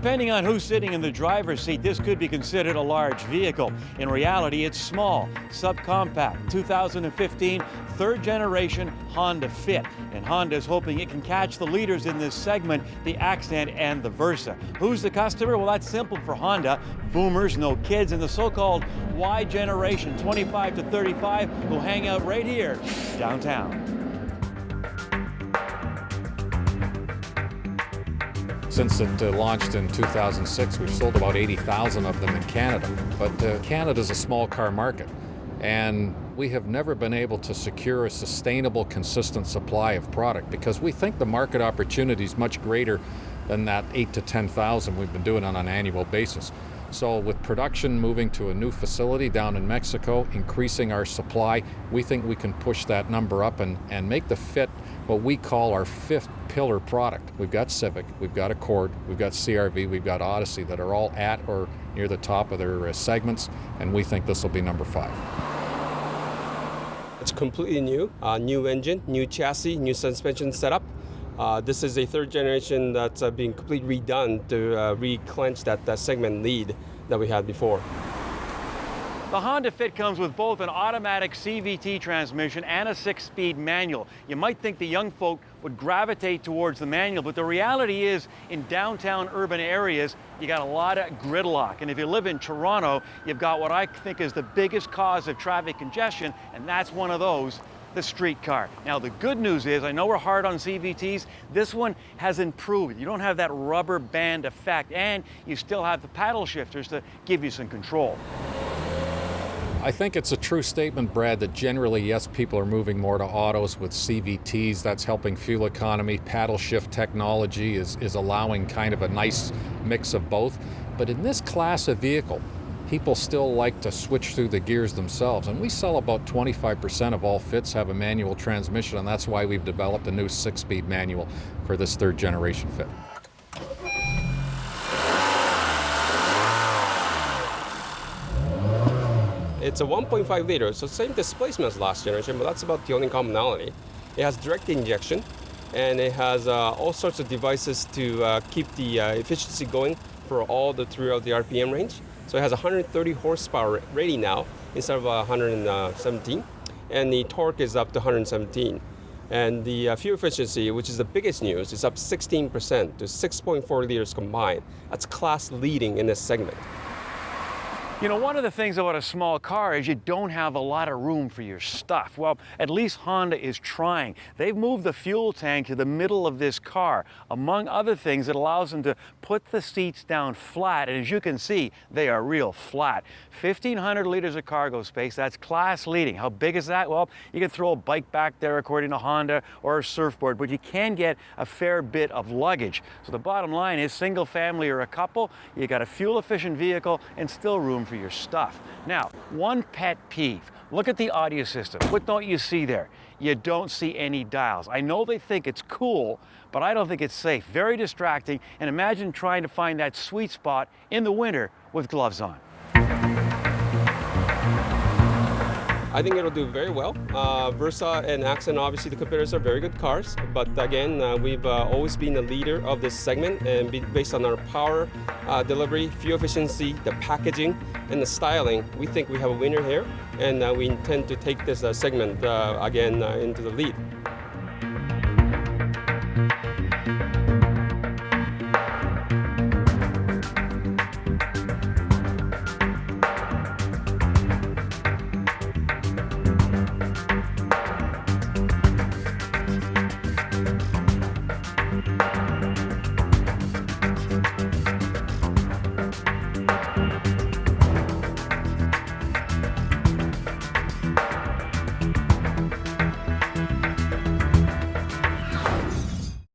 depending on who's sitting in the driver's seat, this could be considered a large vehicle. In reality, it's small, subcompact, 2015 third generation Honda Fit. And Honda is hoping it can catch the leaders in this segment, the Accent and the Versa. Who's the customer? Well, that's simple for Honda. Boomers, no kids, and the so-called Y generation, 25 to 35, who hang out right here downtown. Since it launched in 2006, we've sold about 80,000 of them in Canada. But Canada's a small car market, and we have never been able to secure a sustainable, consistent supply of product because we think the market opportunity is much greater than that 8 to 10,000 we've been doing on an annual basis. So with production moving to a new facility down in Mexico, increasing our supply, we think we can push that number up and make the Fit what we call our fifth pillar product. We've got Civic, we've got Accord, we've got CRV, we've got Odyssey that are all at or near the top of their segments, and we think this will be number 5. It's completely new, new engine, new chassis, new suspension setup. This is a third generation that's being completely redone to reclench that segment lead that we had before. The Honda Fit comes with both an automatic Cvt transmission and a 6-speed manual. You might think the young folk would gravitate towards the manual, but the reality is in downtown urban areas, you got a lot of gridlock. And if you live in Toronto, you've got what I think is the biggest cause of traffic congestion, and that's one of those, the streetcar. Now, the good news is, I know we're hard on CVTs, this one has improved. You don't have that rubber band effect, and you still have the paddle shifters to give you some control. I think it's a true statement, Brad, that generally, yes, people are moving more to autos with CVTs. That's helping fuel economy. Paddle shift technology is allowing kind of a nice mix of both. But in this class of vehicle, people still like to switch through the gears themselves. And we sell about 25% of all Fits have a manual transmission, and that's why we've developed a new 6-speed manual for this third generation Fit. It's a 1.5 liter, so same displacement as last generation, but that's about the only commonality. It has direct injection, and it has all sorts of devices to keep the efficiency going for all throughout the RPM range. So it has 130 horsepower rating now instead of 117, and the torque is up to 117. And the fuel efficiency, which is the biggest news, is up 16% to 6.4 liters combined. That's class leading in this segment. You know, one of the things about a small car is you don't have a lot of room for your stuff. Well, at least Honda is trying. They've moved the fuel tank to the middle of this car. Among other things, it allows them to put the seats down flat, and as you can see, they are real flat. 1,500 liters of cargo space, that's class leading. How big is that? Well, you can throw a bike back there according to Honda, or a surfboard, but you can get a fair bit of luggage. So the bottom line is, single family or a couple, you got a fuel-efficient vehicle and still room for your stuff. Now, one pet peeve. Look at the audio system. What don't you see there? You don't see any dials. I know they think it's cool, but I don't think it's safe. Very distracting, and imagine trying to find that sweet spot in the winter with gloves on. I think it'll do very well. Versa and Accent, obviously the competitors are very good cars, but again, we've always been the leader of this segment, and based on our power, delivery, fuel efficiency, the packaging, and the styling, we think we have a winner here, and we intend to take this segment again into the lead.